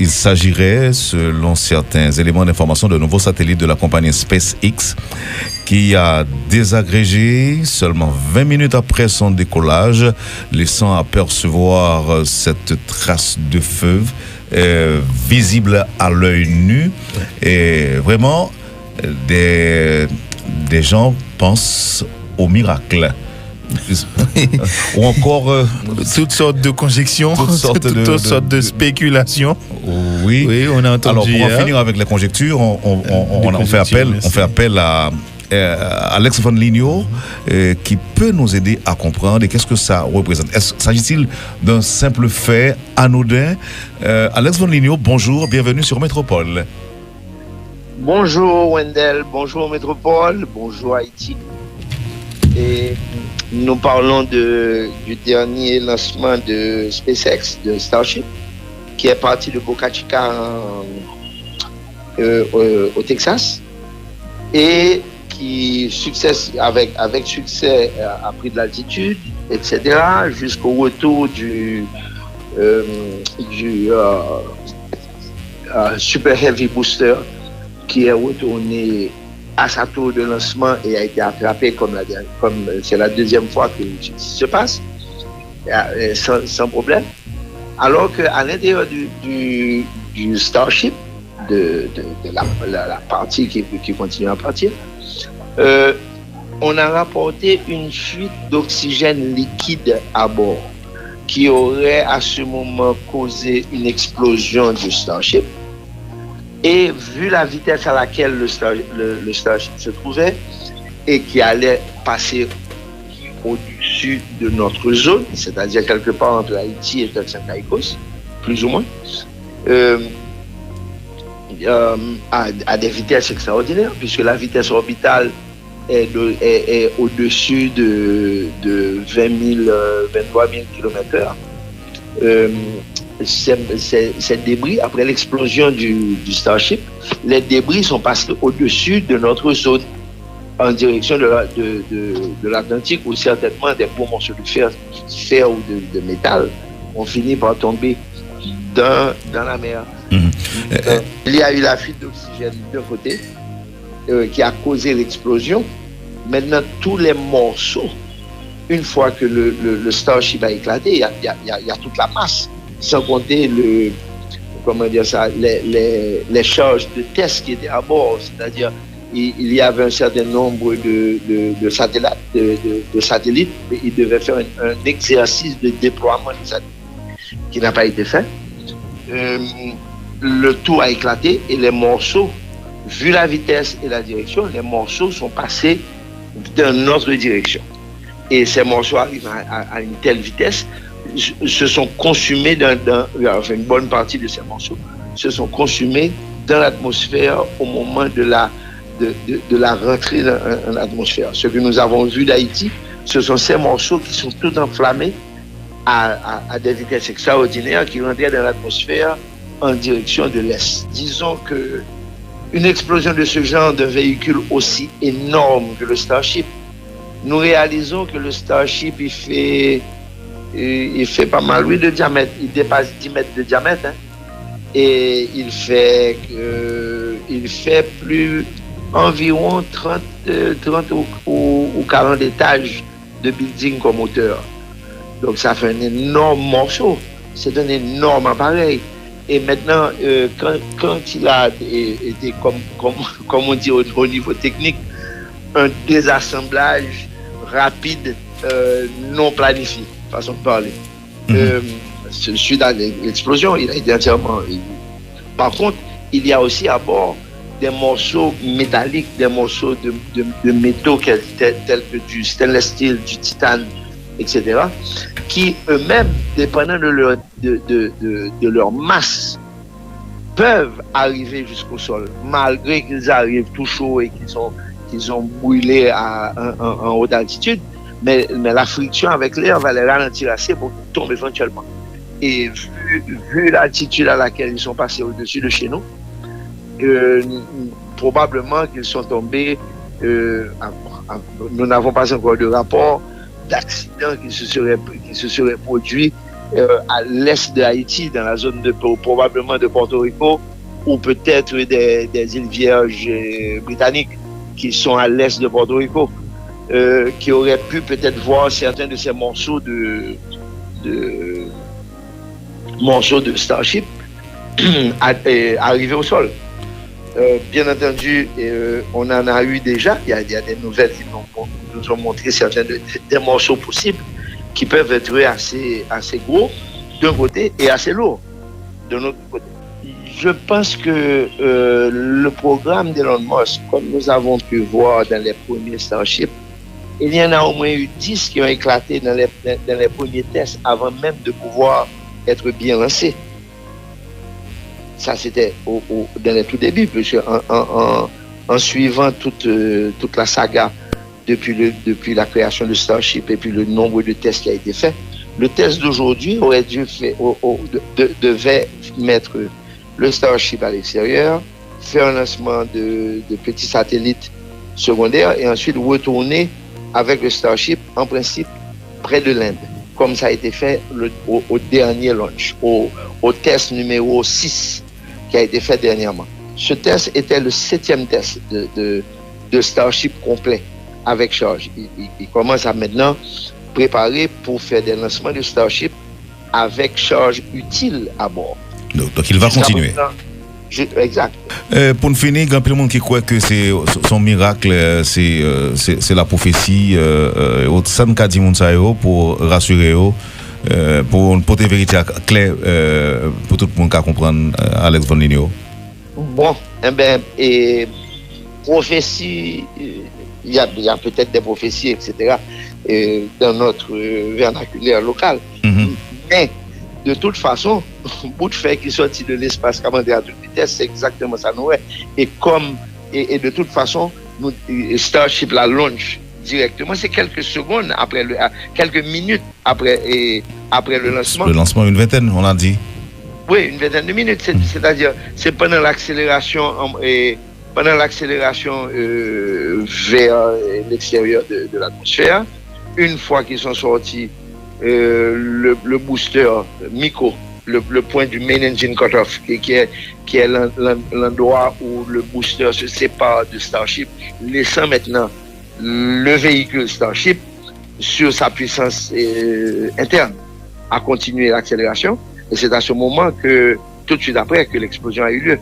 Il s'agirait, selon certains éléments d'information, de nouveaux satellites de la compagnie SpaceX qui a désagrégé seulement 20 minutes après son décollage, laissant apercevoir cette trace de feu visible à l'œil nu. Et vraiment, des gens pensent au miracle. Ou encore toutes sortes de conjections, toutes sortes de spéculations. Oui, on a entendu. Alors pour en finir avec les conjectures, on fait appel à Alex Van Ligno qui peut nous aider à comprendre qu'est-ce que ça représente. S'agit-il d'un simple fait anodin? Alex Van Ligno, bonjour, bienvenue sur Métropole. Bonjour Wendell, bonjour Métropole, bonjour Haïti. Et nous parlons du dernier lancement de SpaceX, de Starship, qui est parti de Boca Chica au Texas et qui avec succès a pris de l'altitude, etc., jusqu'au retour du Super Heavy Booster qui est retourné à sa tour de lancement et a été attrapé comme c'est la deuxième fois que ça se passe, sans problème. Alors qu'à l'intérieur du Starship, de la partie qui continue à partir, on a rapporté une fuite d'oxygène liquide à bord qui aurait à ce moment causé une explosion du Starship. Et vu la vitesse à laquelle le Starship se trouvait et qui allait passer au-dessus de notre zone, c'est-à-dire quelque part entre Haïti et Turks and Caicos, plus ou moins, à des vitesses extraordinaires, puisque la vitesse orbitale est au-dessus de 23 000 km/h. Ces débris, après l'explosion du Starship, les débris sont passés au-dessus de notre zone en direction de l'Atlantique, où certainement des beaux morceaux de fer ou de métal ont fini par tomber dans la mer. Il y a eu la fuite d'oxygène d'un côté qui a causé l'explosion. Maintenant, tous les morceaux, une fois que le Starship a éclaté, il y a toute la masse, sans compter les charges de tests qui étaient à bord, c'est-à-dire il y avait un certain nombre de satellites, mais il devait faire un exercice de déploiement de satellites qui n'a pas été fait. Le tout a éclaté et les morceaux, vu la vitesse et la direction, les morceaux sont passés dans notre direction. Et ces morceaux arrivent à une telle vitesse, se sont consumés une bonne partie de ces morceaux se sont consumés dans l'atmosphère au moment de la rentrée dans l'atmosphère. Ce que nous avons vu d'Haïti, ce sont ces morceaux qui sont tout enflammés à des vitesses extraordinaires qui rentraient dans l'atmosphère en direction de l'Est. Disons que une explosion de ce genre d'un véhicule aussi énorme que le Starship, nous réalisons que le Starship, il fait pas mal, oui, de diamètre. Il dépasse 10 mètres de diamètre. Hein. Et il fait plus environ 30 ou 40 étages de building comme hauteur. Donc ça fait un énorme morceau. C'est un énorme appareil. Et maintenant, quand il a été, comme on dit au niveau technique, un désassemblage rapide, non planifié, façon de parler. Suite à l'explosion, il a été entièrement... Par contre, il y a aussi à bord des morceaux métalliques, des morceaux de métaux tels que du stainless steel, du titane, etc., qui eux-mêmes, dépendant de leur masse, peuvent arriver jusqu'au sol, malgré qu'ils arrivent tout chauds et qu'ils ont brûlé en haute altitude, mais la friction avec l'air va les ralentir assez pour qu'ils tombent éventuellement. Et vu l'altitude à laquelle ils sont passés au-dessus de chez nous, probablement qu'ils sont tombés, nous n'avons pas encore de rapport d'accident qui se serait produit à l'est de Haïti, dans la zone probablement de Porto Rico, ou peut-être des îles Vierges britanniques qui sont à l'est de Porto Rico, qui auraient pu peut-être voir certains de ces morceaux de Starship arriver au sol. Bien entendu, on en a eu déjà. Il y a des nouvelles qui nous ont montré certains des morceaux possibles qui peuvent être assez gros d'un côté et assez lourds de l'autre côté. Je pense que le programme d'Elon Musk, comme nous avons pu voir dans les premiers Starship, il y en a au moins eu 10 qui ont éclaté dans les premiers tests avant même de pouvoir être bien lancés. Ça, c'était dans les tout débuts, parce en suivant toute la saga depuis la création de Starship et puis le nombre de tests qui a été fait, le test d'aujourd'hui devait mettre le Starship à l'extérieur, faire un lancement de petits satellites secondaires et ensuite retourner avec le Starship, en principe, près de l'Inde, comme ça a été fait au dernier launch, au test numéro 6 qui a été fait dernièrement. Ce test était le 7e test de Starship complet avec charge. Il commence à maintenant préparer pour faire des lancements de Starship avec charge utile à bord. Donc il va continuer. Exact. Pour finir, il y a plein de monde qui croit que c'est son miracle, c'est la prophétie. Ça nous a dit pour rassurer, pour des vérités claires, pour tout le monde qui comprendre Alex Von Linio. Bon, prophétie, il y a peut-être des prophéties, etc., dans notre vernaculaire local. Mm-hmm. Mais de toute façon, bout de fer qui sortit de l'espace commandé à toute vitesse, c'est exactement ça nous est. Et de toute façon, Starship la launch directement, c'est quelques secondes après quelques minutes après le lancement. Le lancement, une vingtaine, on a dit. Oui, une vingtaine de minutes. C'est-à-dire, c'est pendant l'accélération vers l'extérieur de l'atmosphère. Une fois qu'ils sont sortis, le booster MICO, le point du main engine cutoff, qui est l'endroit où le booster se sépare de Starship, laissant maintenant le véhicule Starship sur sa puissance interne à continuer l'accélération. Et c'est à ce moment tout de suite après, que l'explosion a eu lieu.